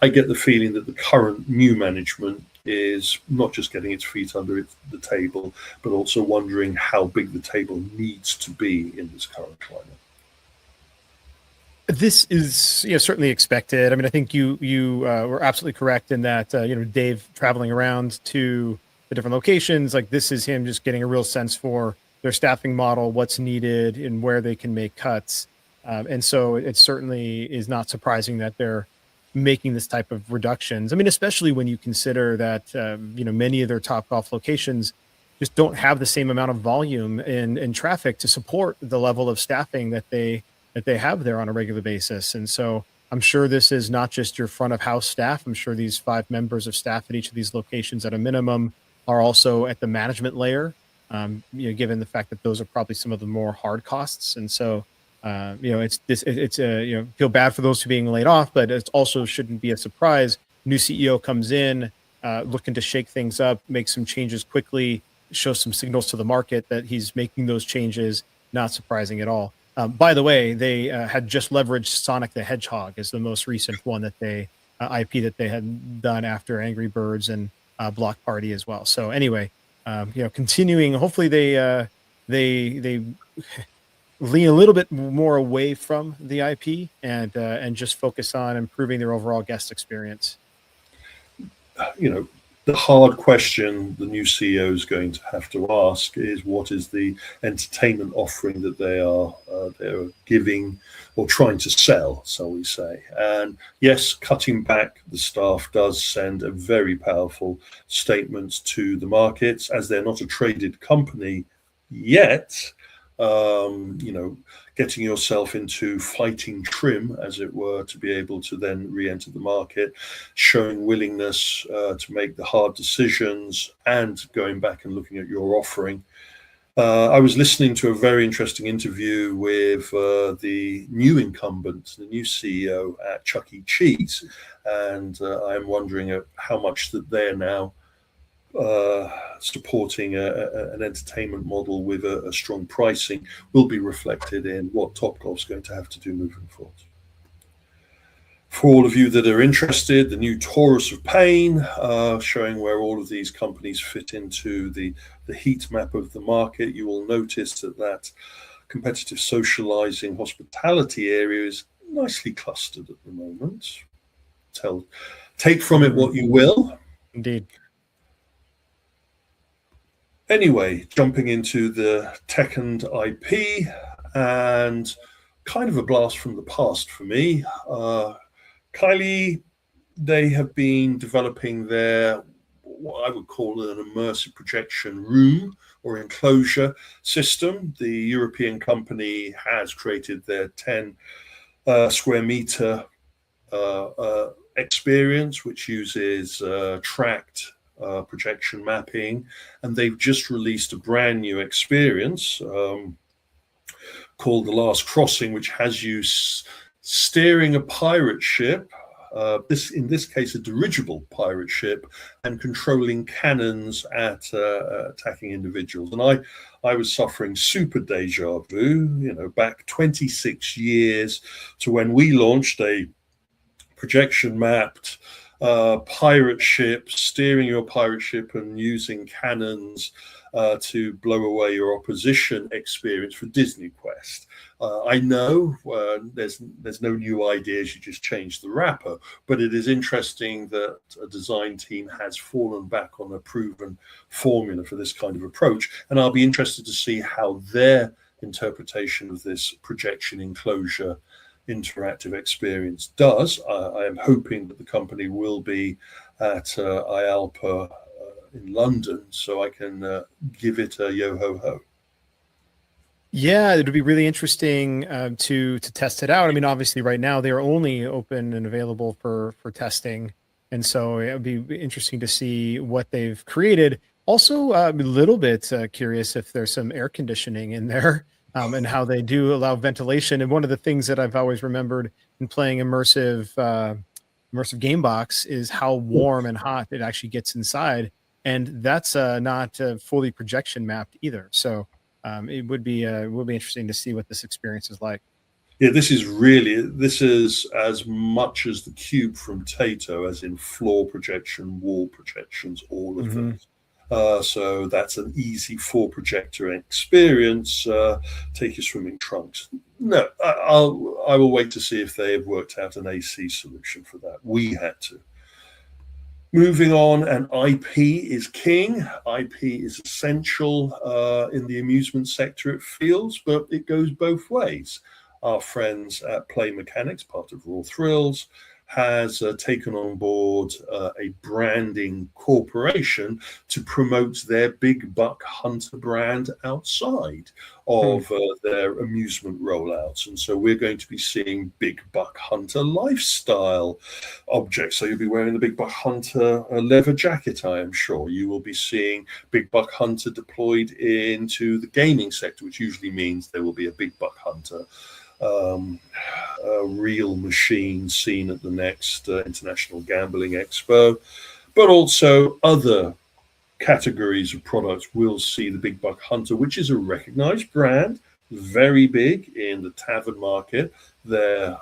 C: I get the feeling that the current new management is not just getting its feet under the table, but also wondering how big the table needs to be in this current climate.
B: This is certainly expected. I mean, I think you were absolutely correct in that, Dave traveling around to the different locations, like this is him just getting a real sense for their staffing model, what's needed and where they can make cuts. And so it certainly is not surprising that they're making this type of reductions. I mean, especially when you consider that, many of their Topgolf locations just don't have the same amount of volume and traffic to support the level of staffing that they have there on a regular basis. And so I'm sure this is not just your front of house staff. I'm sure these 5 members of staff at each of these locations at a minimum are also at the management layer, given the fact that those are probably some of the more hard costs. And so, feel bad for those who are being laid off, but it also shouldn't be a surprise. New CEO comes in, looking to shake things up, make some changes quickly, show some signals to the market that he's making those changes. Not surprising at all. By the way, they had just leveraged Sonic the Hedgehog as the most recent one that IP that they had done after Angry Birds and Block Party as well. So anyway, continuing. Hopefully, they lean a little bit more away from the IP and just focus on improving their overall guest experience.
C: The hard question the new CEO is going to have to ask is, what is the entertainment offering that they're giving or trying to sell, shall we say? And yes, cutting back the staff does send a very powerful statement to the markets, as they're not a traded company yet. Getting yourself into fighting trim, as it were, to be able to then re-enter the market, showing willingness to make the hard decisions, and going back and looking at your offering. I was listening to a very interesting interview with the new incumbent, the new CEO at Chuck E. Cheese, and I am wondering how much that they're now supporting an entertainment model with a strong pricing will be reflected in what Topgolf's going to have to do moving forward. For all of you that are interested, the new Torus of Pain, showing where all of these companies fit into the heat map of the market. You will notice that competitive socializing hospitality area is nicely clustered at the moment. Take from it what you will.
B: Indeed.
C: Anyway, jumping into the tech and IP, and kind of a blast from the past for me. Kylie, they have been developing their, what I would call an immersive projection room or enclosure system. The European company has created their 10 square meter experience, which uses tracked projection mapping, and they've just released a brand new experience called The Last Crossing, which has you steering a pirate ship, in this case a dirigible pirate ship, and controlling cannons at attacking individuals. And I was suffering super deja vu, back 26 years to when we launched a projection mapped pirate ship, steering your pirate ship and using cannons to blow away your opposition experience for Disney Quest. I know there's no new ideas, you just change the wrapper, but it is interesting that a design team has fallen back on a proven formula for this kind of approach, and I'll be interested to see how their interpretation of this projection enclosure interactive experience does. I am hoping that the company will be at IALPA in London, so I can give it a yo-ho-ho.
B: Yeah, it would be really interesting to test it out. I mean, obviously right now they're only open and available for testing, and so it would be interesting to see what they've created. Also, a little bit curious if there's some air conditioning in there. And how they do allow ventilation. And one of the things that I've always remembered in playing immersive game box is how warm and hot it actually gets inside. And that's not fully projection mapped either. So it would be interesting to see what this experience is like.
C: Yeah, this is as much as the Cube from Tato, as in floor projection, wall projections, all of those. So that's an easy 4-projector experience. Take your swimming trunks. No, I will wait to see if they have worked out an AC solution for that. We had to. Moving on, and IP is king. IP is essential in the amusement sector, it feels, but it goes both ways. Our friends at Play Mechanics, part of Raw Thrills, has taken on board a branding corporation to promote their Big Buck Hunter brand outside of their amusement rollouts. And so we're going to be seeing Big Buck Hunter lifestyle objects. So you'll be wearing the Big Buck Hunter leather jacket, I am sure. You will be seeing Big Buck Hunter deployed into the gaming sector, which usually means there will be a Big Buck Hunter a real machine seen at the next International Gambling Expo, but also other categories of products will see the Big Buck Hunter, which is a recognized brand, very big in the tavern market. Their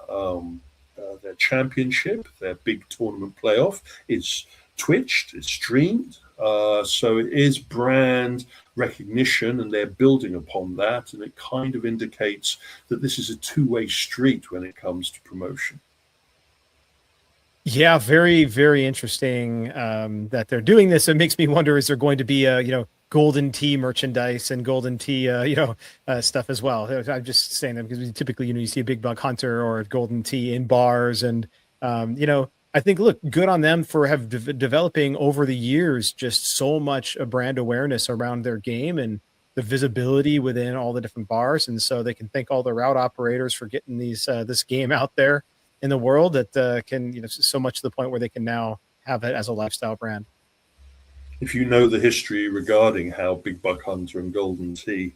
C: championship, their big tournament playoff, is twitched, it's streamed So it is brand recognition, and they're building upon that. And it kind of indicates that this is a two-way street when it comes to promotion.
B: Yeah, very, very interesting that they're doing this. It makes me wonder, is there going to be golden tea merchandise and golden tea stuff as well? I'm just saying that because typically you see a big buck hunter or a golden tea in bars, and I think, look, good on them for developing over the years just so much brand awareness around their game and the visibility within all the different bars, and so they can thank all the route operators for getting this game out there in the world that can, so much to the point where they can now have it as a lifestyle brand.
C: If you know the history regarding how Big Buck Hunter and Golden Tea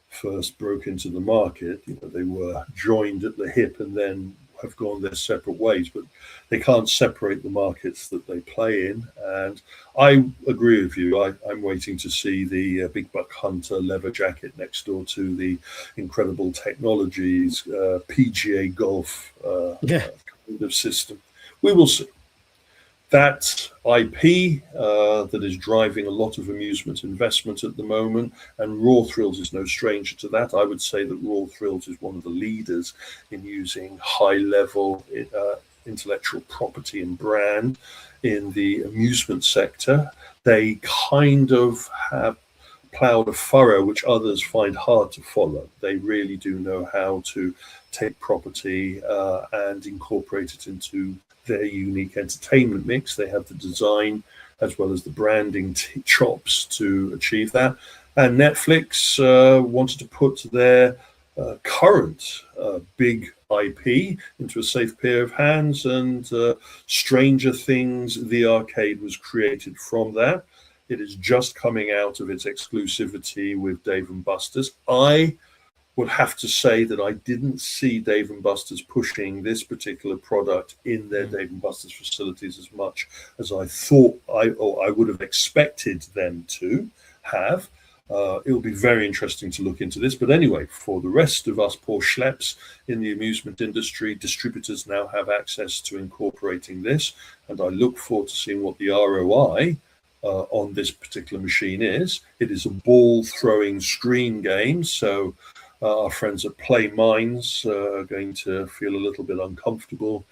C: first broke into the market, they were joined at the hip and then have gone their separate ways, but they can't separate the markets that they play in. And I agree with you. I'm waiting to see the Big Buck Hunter leather jacket next door to the Incredible Technologies PGA Golf kind of system. We will see. That IP that is driving a lot of amusement investment at the moment, and Raw Thrills is no stranger to that. I would say that Raw Thrills is one of the leaders in using high-level intellectual property and brand in the amusement sector. They kind of have plowed a furrow which others find hard to follow. They really do know how to take property and incorporate it into their unique entertainment mix. They have the design as well as the branding chops to achieve that. And Netflix wanted to put their current big IP into a safe pair of hands, and Stranger Things, the arcade, was created from that. It is just coming out of its exclusivity with Dave & Buster's. I would have to say that I didn't see Dave & Buster's pushing this particular product in their Dave & Buster's facilities as much as I thought I would have expected them to have. It'll be very interesting to look into this. But anyway, for the rest of us poor schleps in the amusement industry, distributors now have access to incorporating this. And I look forward to seeing what the ROI on this particular machine is. It is a ball throwing screen game. So our friends at Play Minds are going to feel a little bit uncomfortable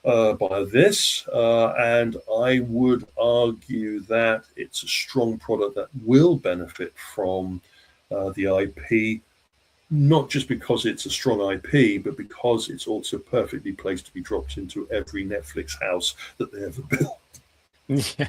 C: by this. And I would argue that it's a strong product that will benefit from the IP, not just because it's a strong IP, but because it's also perfectly placed to be dropped into every Netflix house that they ever built.
B: Yeah.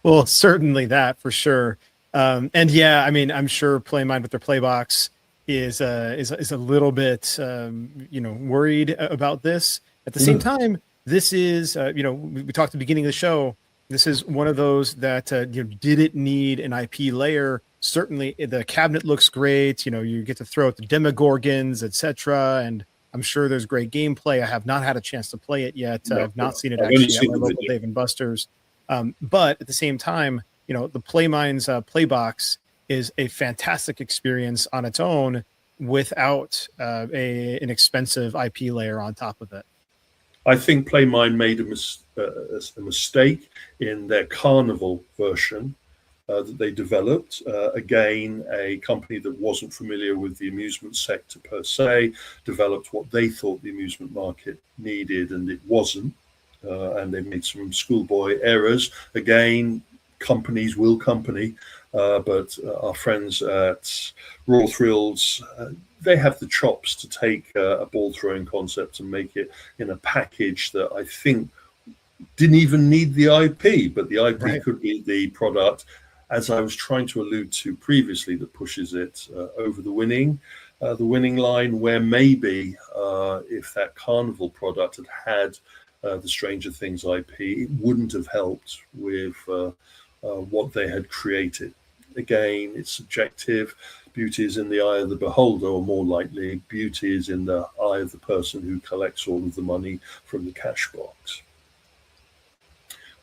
B: Well, certainly that for sure. And yeah, I mean, I'm sure PlayMind with their Playbox is a little bit worried about this. At the same time, this is we talked at the beginning of the show. This is one of those that didn't need an IP layer. Certainly, the cabinet looks great. You get to throw out the Demogorgons, etc. And I'm sure there's great gameplay. I have not had a chance to play it yet. I've not seen it actually at my local Dave & Buster's. But at the same time, the PlayMind's Playbox is a fantastic experience on its own without an expensive IP layer on top of it.
C: I think PlayMind made a mistake in their Carnival version that they developed. Again, a company that wasn't familiar with the amusement sector per se, developed what they thought the amusement market needed, and it wasn't. And they made some schoolboy errors. Again, companies will company. But our friends at Raw Thrills, they have the chops to take a ball throwing concept and make it in a package that I think didn't even need the IP, but the IP could be the product, as I was trying to allude to previously, that pushes it over the winning line, where maybe if that Carnival product had the Stranger Things IP, it wouldn't have helped with what they had created. Again, it's subjective. Beauty is in the eye of the beholder, or more likely, beauty is in the eye of the person who collects all of the money from the cash box.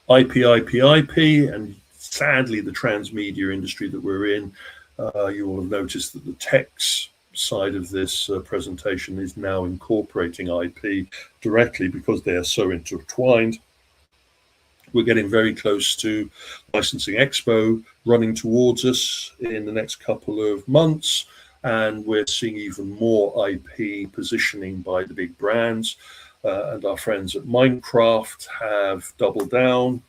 C: IP, and sadly, the transmedia industry that we're in, you will have noticed that the text side of this presentation is now incorporating IP directly because they are so intertwined. we're getting very close to Licensing Expo running towards us in the next couple of months, and we're seeing even more IP positioning by the big brands. And our friends at Minecraft have doubled down.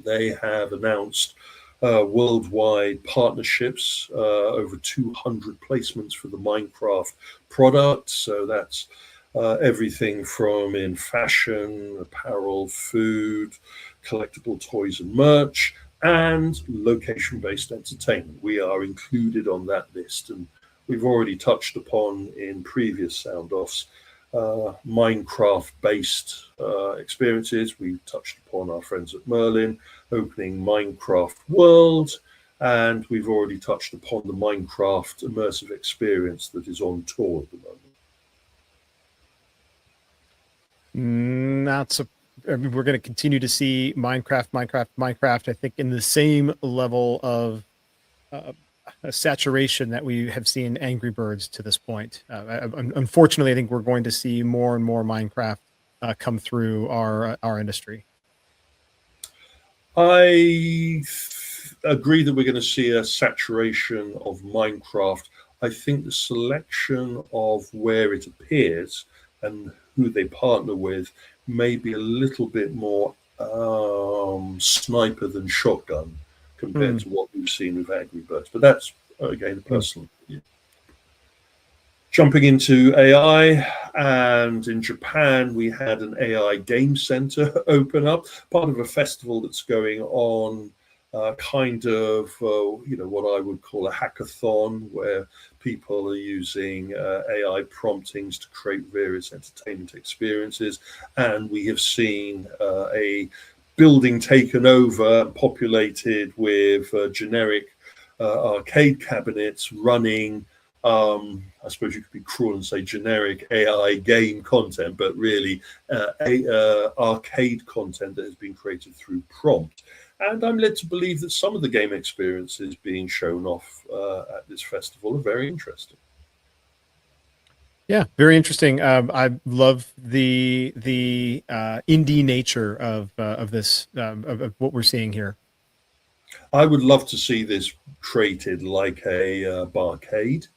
C: They have announced worldwide partnerships, over 200 placements for the Minecraft product. So that's everything from in fashion, apparel, food, collectible toys and merch, and location-based entertainment. We are included on that list, and we've already touched upon in previous sound-offs Minecraft-based experiences. We've touched upon our friends at Merlin opening Minecraft World, and we've already touched upon the Minecraft immersive experience that is on tour at the moment.
B: I mean, we're going to continue to see Minecraft, I think, in the same level of saturation that we have seen Angry Birds to this point. Unfortunately, I think we're going to see more and more Minecraft come through our industry.
C: I agree that we're going to see a saturation of Minecraft. I think the selection of where it appears and who they partner with may be a little bit more sniper than shotgun compared to what we've seen with Angry Birds. But that's, again, a personal opinion. Jumping into AI, and in Japan, we had an AI game center open up, part of a festival that's going on, kind of, what I would call a hackathon, where people are using AI promptings to create various entertainment experiences. And we have seen a building taken over, populated with generic arcade cabinets running, I suppose you could be cruel and say generic AI game content, but really arcade content that has been created through prompt. And I'm led to believe that some of the game experiences being shown off at this festival are very interesting.
B: Yeah, very interesting. I love the indie nature of this of what we're seeing here.
C: I would love to see this created like a barcade.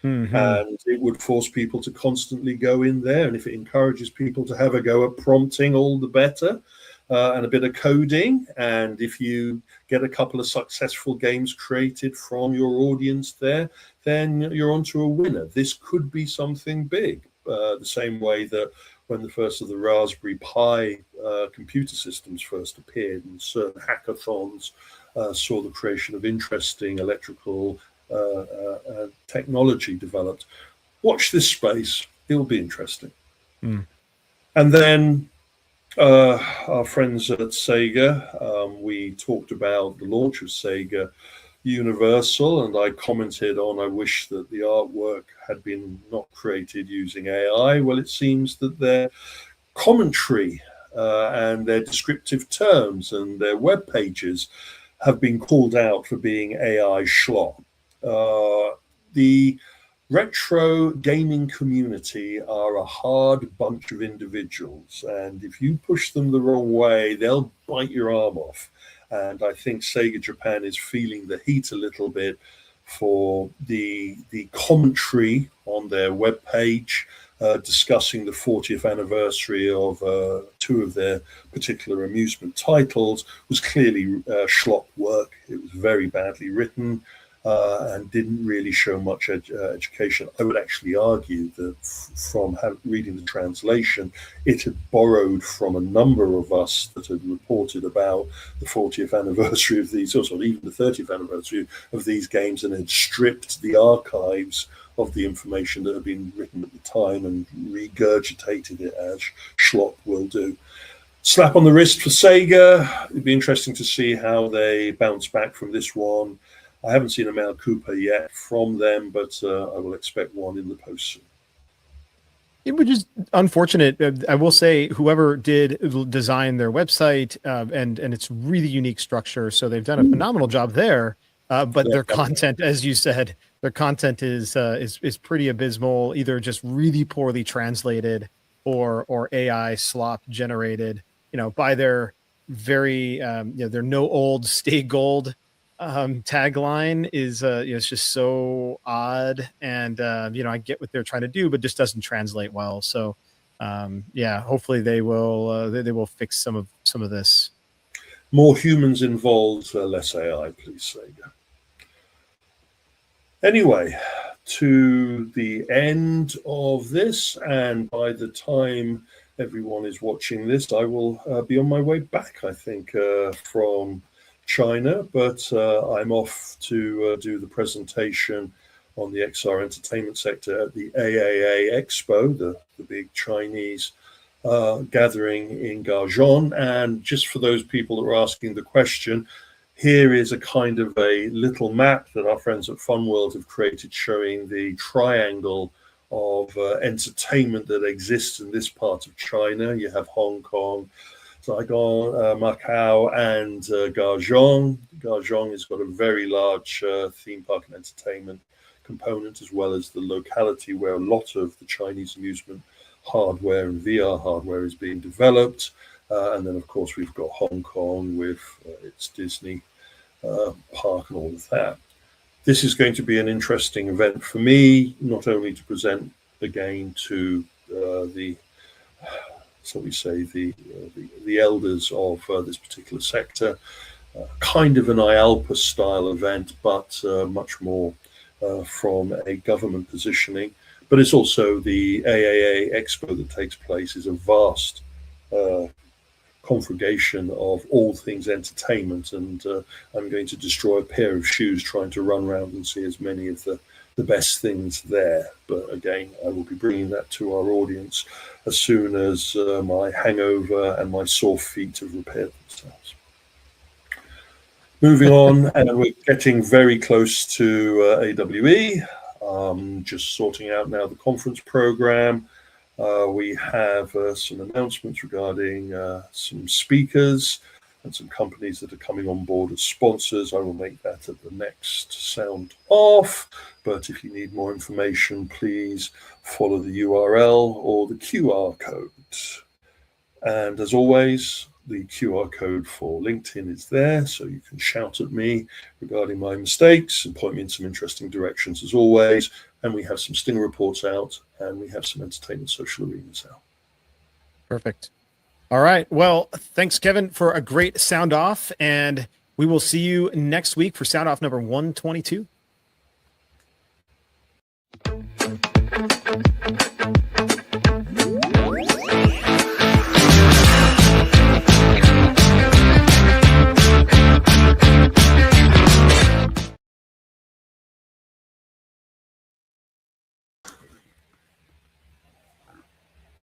C: And it would force people to constantly go in there. And if it encourages people to have a go at prompting, all the better, and a bit of coding. And if you get a couple of successful games created from your audience there, then you're onto a winner. This could be something big, the same way that when the first of the Raspberry Pi computer systems first appeared, and certain hackathons saw the creation of interesting electrical technology developed. Watch this space. It'll be interesting. And then our friends at Sega, we talked about the launch of Sega Universal, and I commented on, I wish that the artwork had been not created using AI. Well, it seems that their commentary and their descriptive terms and their web pages have been called out for being AI schlop. The retro gaming community are a hard bunch of individuals, and if you push them the wrong way, they'll bite your arm off. And I think Sega Japan is feeling the heat a little bit for the commentary on their webpage, discussing the 40th anniversary of two of their particular amusement titles, was clearly schlop work. It was very badly written. And didn't really show much education. I would actually argue that from reading the translation, it had borrowed from a number of us that had reported about the 40th anniversary of these, or even the 30th anniversary of these games, and had stripped the archives of the information that had been written at the time and regurgitated it as schlop will do. Slap on the wrist for Sega. It'd be interesting to see how they bounce back from this one. I haven't seen a Mea Culpa yet from them, but I will expect one in the post soon.
B: It was just unfortunate. I will say, whoever did design their website and its really unique structure, so they've done a phenomenal job there. But their content, as you said, their content is pretty abysmal. Either just really poorly translated or AI slop generated. By their very, their no old, stay gold tagline is, it's just so odd. And, I get what they're trying to do, but just doesn't translate well. So, hopefully they will fix some of this.
C: More humans involved, less AI, please, Sega. Anyway, to the end of this, and by the time everyone is watching this, I will be on my way back, I think, from China, but I'm off to do the presentation on the XR entertainment sector at the AAA Expo, the big Chinese gathering in Gaozhou. And just for those people that are asking the question, here is a kind of a little map that our friends at Funworld have created showing the triangle of entertainment that exists in this part of China. You have Hong Kong, Saigon, Macau, and Gaozhou. Gaozhou has got a very large theme park and entertainment component, as well as the locality where a lot of the Chinese amusement hardware and VR hardware is being developed. And then, of course, we've got Hong Kong with its Disney park and all of that. This is going to be an interesting event for me, not only to present again to the elders of this particular sector, kind of an IALPA style event, but much more from a government positioning. But it's also the AAA Expo that takes place is a vast congregation of all things entertainment, and I'm going to destroy a pair of shoes trying to run around and see as many of the best things there. But again, I will be bringing that to our audience as soon as my hangover and my sore feet have repaired themselves. Moving on, and we're getting very close to AWE. Just sorting out now the conference program. We have some announcements regarding some speakers and some companies that are coming on board as sponsors. I will make that at the next sound off. But if you need more information, please follow the URL or the QR code. And as always, the QR code for LinkedIn is there, so you can shout at me regarding my mistakes and point me in some interesting directions as always. And we have some Stinger reports out, and we have some entertainment social arenas out.
B: Perfect. All right. Well, thanks, Kevin, for a great sound off, and we will see you next week for sound off number 122.